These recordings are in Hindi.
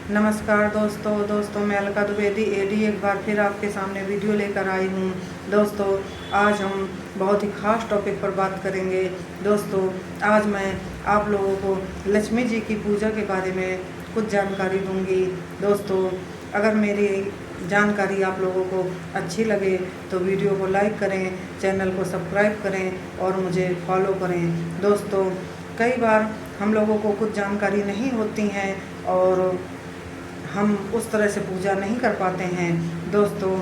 नमस्कार दोस्तों मैं अलका द्विवेदी एडी एक बार फिर आपके सामने वीडियो लेकर आई हूँ। दोस्तों आज हम बहुत ही ख़ास टॉपिक पर बात करेंगे। दोस्तों आज मैं आप लोगों को लक्ष्मी जी की पूजा के बारे में कुछ जानकारी दूंगी। दोस्तों अगर मेरी जानकारी आप लोगों को अच्छी लगे तो वीडियो को लाइक करें, चैनल को सब्सक्राइब करें और मुझे फॉलो करें। दोस्तों कई बार हम लोगों को कुछ जानकारी नहीं होती हैं और हम उस तरह से पूजा नहीं कर पाते हैं। दोस्तों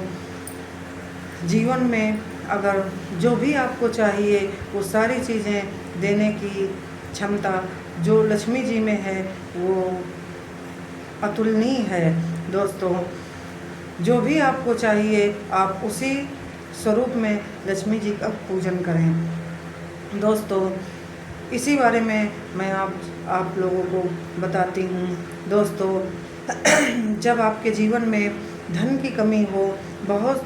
जीवन में अगर जो भी आपको चाहिए वो सारी चीज़ें देने की क्षमता जो लक्ष्मी जी में है वो अतुलनीय है। दोस्तों जो भी आपको चाहिए आप उसी स्वरूप में लक्ष्मी जी का पूजन करें। दोस्तों इसी बारे में मैं आप लोगों को बताती हूँ। दोस्तों जब आपके जीवन में धन की कमी हो, बहुत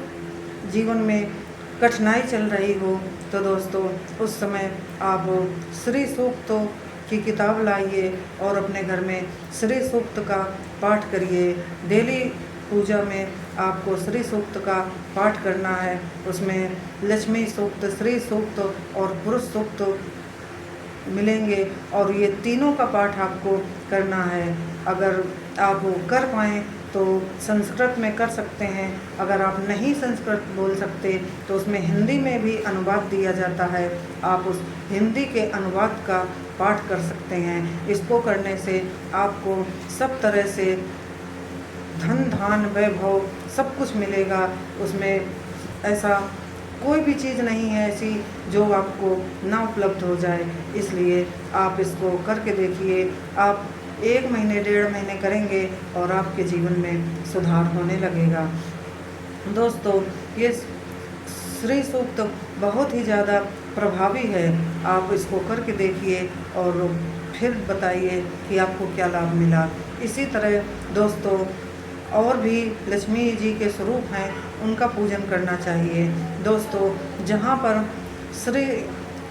जीवन में कठिनाई चल रही हो, तो दोस्तों उस समय आप श्री सूक्त की किताब लाइए और अपने घर में श्री सूक्त का पाठ करिए। डेली पूजा में आपको श्री सूक्त का पाठ करना है। उसमें लक्ष्मी सूक्त, श्री सूक्त और पुरुष सूक्त मिलेंगे और ये तीनों का पाठ आपको करना है। अगर आप कर पाएँ तो संस्कृत में कर सकते हैं। अगर आप नहीं संस्कृत बोल सकते तो उसमें हिंदी में भी अनुवाद दिया जाता है, आप उस हिंदी के अनुवाद का पाठ कर सकते हैं। इसको करने से आपको सब तरह से धन धान वैभव सब कुछ मिलेगा। उसमें ऐसा कोई भी चीज़ नहीं है ऐसी जो आपको ना उपलब्ध हो जाए। इसलिए आप इसको करके देखिए। आप 1 महीने 1.5 महीने करेंगे और आपके जीवन में सुधार होने लगेगा। दोस्तों ये श्री सूक्त बहुत ही ज़्यादा प्रभावी है। आप इसको करके देखिए और फिर बताइए कि आपको क्या लाभ मिला। इसी तरह दोस्तों और भी लक्ष्मी जी के स्वरूप हैं, उनका पूजन करना चाहिए। दोस्तों जहाँ पर श्री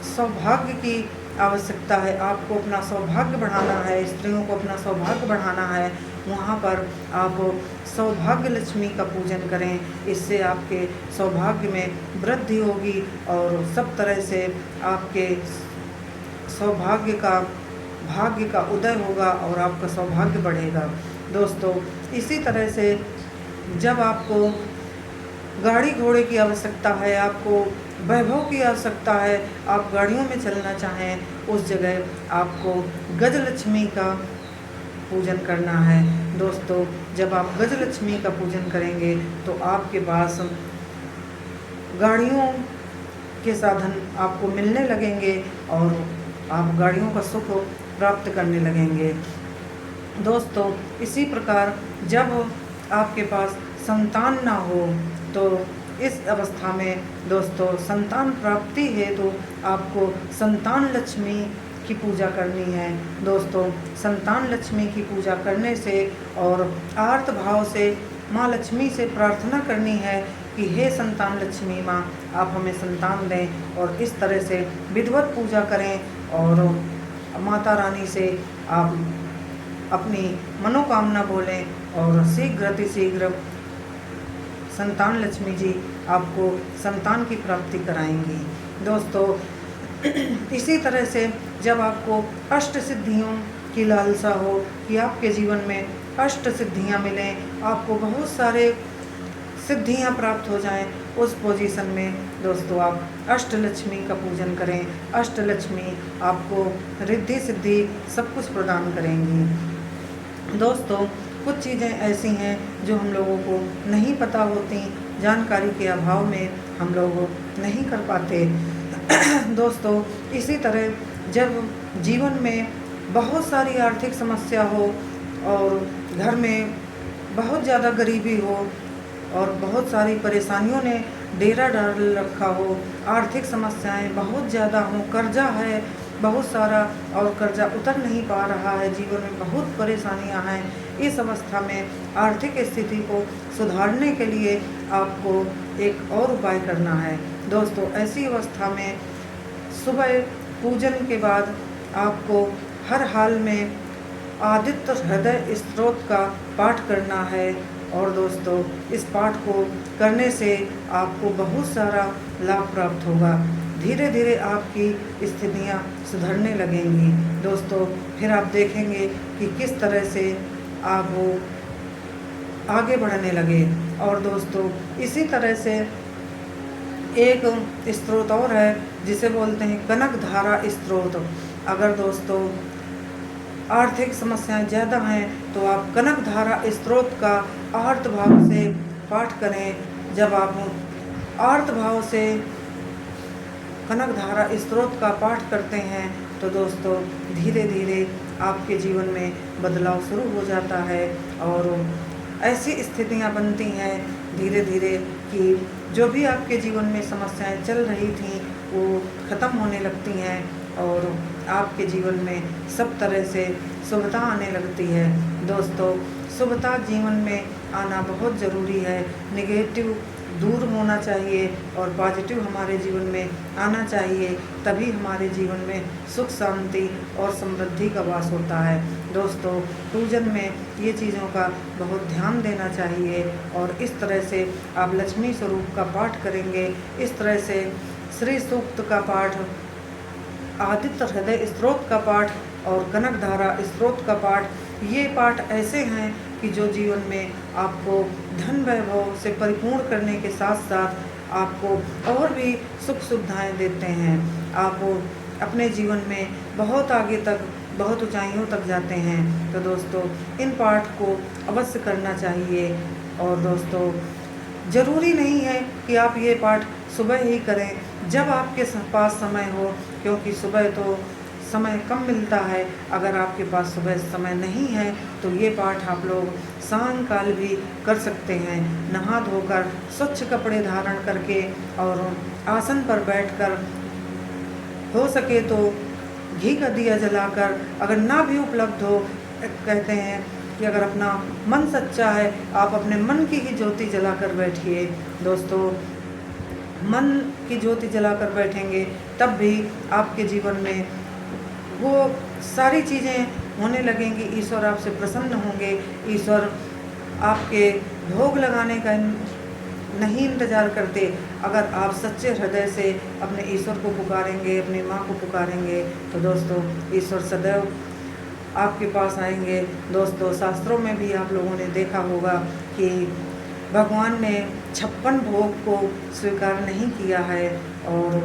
सौभाग्य की आवश्यकता है, आपको अपना सौभाग्य बढ़ाना है, स्त्रियों को अपना सौभाग्य बढ़ाना है, वहाँ पर आप सौभाग्य लक्ष्मी का पूजन करें। इससे आपके सौभाग्य में वृद्धि होगी और सब तरह से आपके सौभाग्य का भाग्य का उदय होगा और आपका सौभाग्य बढ़ेगा। दोस्तों इसी तरह से जब आपको गाड़ी घोड़े की आवश्यकता है, आपको वैभव की आवश्यकता है, आप गाड़ियों में चलना चाहें, उस जगह आपको गजलक्ष्मी का पूजन करना है। दोस्तों जब आप गजलक्ष्मी का पूजन करेंगे तो आपके पास गाड़ियों के साधन आपको मिलने लगेंगे और आप गाड़ियों का सुख प्राप्त करने लगेंगे। दोस्तों इसी प्रकार जब आपके पास संतान ना हो तो इस अवस्था में दोस्तों संतान प्राप्ति हेतु तो आपको संतान लक्ष्मी की पूजा करनी है। दोस्तों संतान लक्ष्मी की पूजा करने से और आर्त भाव से माँ लक्ष्मी से प्रार्थना करनी है कि हे संतान लक्ष्मी माँ आप हमें संतान दें, और इस तरह से विधिवत पूजा करें और माता रानी से आप अपनी मनोकामना बोलें और शीघ्र संतान लक्ष्मी जी आपको संतान की प्राप्ति कराएंगी। दोस्तों इसी तरह से जब आपको अष्ट सिद्धियों की लालसा हो कि आपके जीवन में अष्ट सिद्धियां मिलें, आपको बहुत सारे सिद्धियां प्राप्त हो जाएं, उस पोजीशन में दोस्तों आप अष्टलक्ष्मी का पूजन करें। अष्टलक्ष्मी आपको रिद्धि सिद्धि सब कुछ प्रदान करेंगी। दोस्तों कुछ चीज़ें ऐसी हैं जो हम लोगों को नहीं पता होती, जानकारी के अभाव में हम लोग नहीं कर पाते। दोस्तों इसी तरह जब जीवन में बहुत सारी आर्थिक समस्या हो और घर में बहुत ज़्यादा गरीबी हो और बहुत सारी परेशानियों ने डेरा डाल रखा हो, आर्थिक समस्याएं बहुत ज़्यादा हों, कर्जा है बहुत सारा और कर्जा उतर नहीं पा रहा है, जीवन में बहुत परेशानियां हैं, इस अवस्था में आर्थिक स्थिति को सुधारने के लिए आपको एक और उपाय करना है। दोस्तों ऐसी अवस्था में सुबह पूजन के बाद आपको हर हाल में आदित्य हृदय स्त्रोत का पाठ करना है। और दोस्तों इस पाठ को करने से आपको बहुत सारा लाभ प्राप्त होगा। धीरे धीरे आपकी स्थितियाँ सुधरने लगेंगी दोस्तों। फिर आप देखेंगे कि किस तरह से आप वो आगे बढ़ने लगे। और दोस्तों इसी तरह से एक स्रोत और है जिसे बोलते हैं कनक धारा स्रोत। अगर दोस्तों आर्थिक समस्याएं ज़्यादा हैं तो आप कनक धारा स्रोत का आर्त भाव से पाठ करें। जब आप आर्त भाव से कनक धारा स्रोत का पाठ करते हैं तो दोस्तों धीरे धीरे आपके जीवन में बदलाव शुरू हो जाता है और ऐसी स्थितियां बनती हैं धीरे धीरे कि जो भी आपके जीवन में समस्याएं चल रही थीं वो ख़त्म होने लगती हैं और आपके जीवन में सब तरह से शुभता आने लगती है। दोस्तों शुभता जीवन में आना बहुत ज़रूरी है। नेगेटिव दूर होना चाहिए और पॉजिटिव हमारे जीवन में आना चाहिए, तभी हमारे जीवन में सुख शांति और समृद्धि का वास होता है। दोस्तों पूजन में ये चीज़ों का बहुत ध्यान देना चाहिए और इस तरह से आप लक्ष्मी स्वरूप का पाठ करेंगे। इस तरह से श्री सूक्त का पाठ, आदित्य हृदय स्त्रोत का पाठ और कनक धारा स्त्रोत का पाठ, ये पाठ ऐसे हैं कि जो जीवन में आपको धन वैभव से परिपूर्ण करने के साथ साथ आपको और भी सुख सुविधाएं देते हैं। आप अपने जीवन में बहुत आगे तक, बहुत ऊंचाइयों तक जाते हैं। तो दोस्तों इन पाठ को अवश्य करना चाहिए। और दोस्तों ज़रूरी नहीं है कि आप ये पाठ सुबह ही करें, जब आपके पास समय हो, क्योंकि सुबह तो समय कम मिलता है। अगर आपके पास सुबह समय नहीं है तो ये पाठ आप लोग सायंकाल भी कर सकते हैं। नहा धोकर स्वच्छ कपड़े धारण करके और आसन पर बैठकर, हो सके तो घी का दिया जलाकर, अगर ना भी उपलब्ध हो, कहते हैं कि अगर अपना मन सच्चा है आप अपने मन की ही ज्योति जलाकर बैठिए। दोस्तों मन की ज्योति जलाकर बैठेंगे तब भी आपके जीवन में वो सारी चीज़ें होने लगेंगी। ईश्वर आपसे प्रसन्न होंगे। ईश्वर आपके भोग लगाने का नहीं इंतज़ार करते। अगर आप सच्चे हृदय से अपने ईश्वर को पुकारेंगे, अपनी माँ को पुकारेंगे तो दोस्तों ईश्वर सदैव आपके पास आएंगे। दोस्तों शास्त्रों में भी आप लोगों ने देखा होगा कि भगवान ने 56 भोग को स्वीकार नहीं किया है और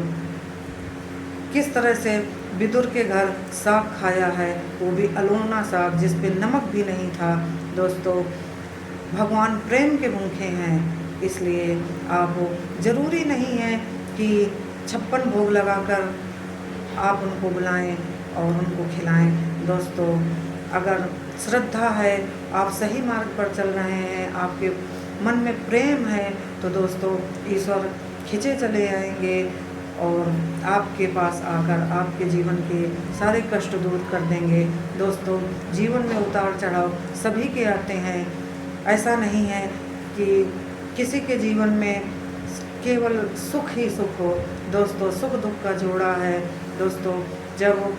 किस तरह से विदुर के घर साग खाया है, वो भी अलोना साग जिस पे नमक भी नहीं था। दोस्तों भगवान प्रेम के भूखे हैं, इसलिए आप ज़रूरी नहीं है कि 56 भोग लगाकर आप उनको बुलाएं और उनको खिलाएं। दोस्तों अगर श्रद्धा है, आप सही मार्ग पर चल रहे हैं, आपके मन में प्रेम है तो दोस्तों ईश्वर खिंचे चले आएंगे और आपके पास आकर आपके जीवन के सारे कष्ट दूर कर देंगे। दोस्तों जीवन में उतार चढ़ाव सभी के आते हैं। ऐसा नहीं है कि किसी के जीवन में केवल सुख ही सुख हो। दोस्तों सुख दुख का जोड़ा है। दोस्तों जब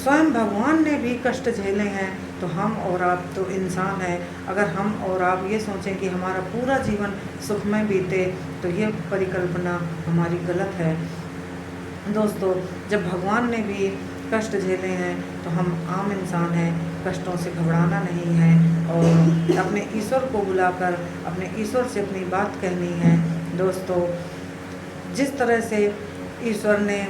स्वयं भगवान ने भी कष्ट झेले हैं तो हम और आप तो इंसान हैं। अगर हम और आप ये सोचें कि हमारा पूरा जीवन सुखमय बीते तो ये परिकल्पना हमारी गलत है। दोस्तों जब भगवान ने भी कष्ट झेले हैं तो हम आम इंसान हैं। कष्टों से घबराना नहीं है और अपने ईश्वर को बुलाकर अपने ईश्वर से अपनी बात कहनी है। दोस्तों जिस तरह से ईश्वर ने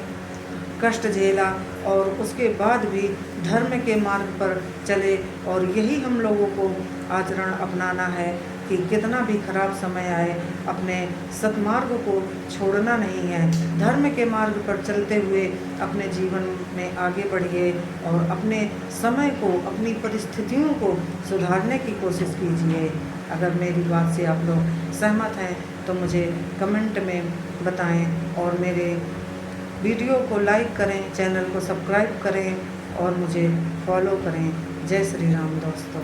कष्ट झेला और उसके बाद भी धर्म के मार्ग पर चले, और यही हम लोगों को आचरण अपनाना है कि कितना भी खराब समय आए अपने सत्मार्ग को छोड़ना नहीं है। धर्म के मार्ग पर चलते हुए अपने जीवन में आगे बढ़िए और अपने समय को, अपनी परिस्थितियों को सुधारने की कोशिश कीजिए। अगर मेरी बात से आप लोग सहमत हैं तो मुझे कमेंट में बताएं और मेरे वीडियो को लाइक करें, चैनल को सब्सक्राइब करें और मुझे फॉलो करें। जय श्री राम दोस्तों।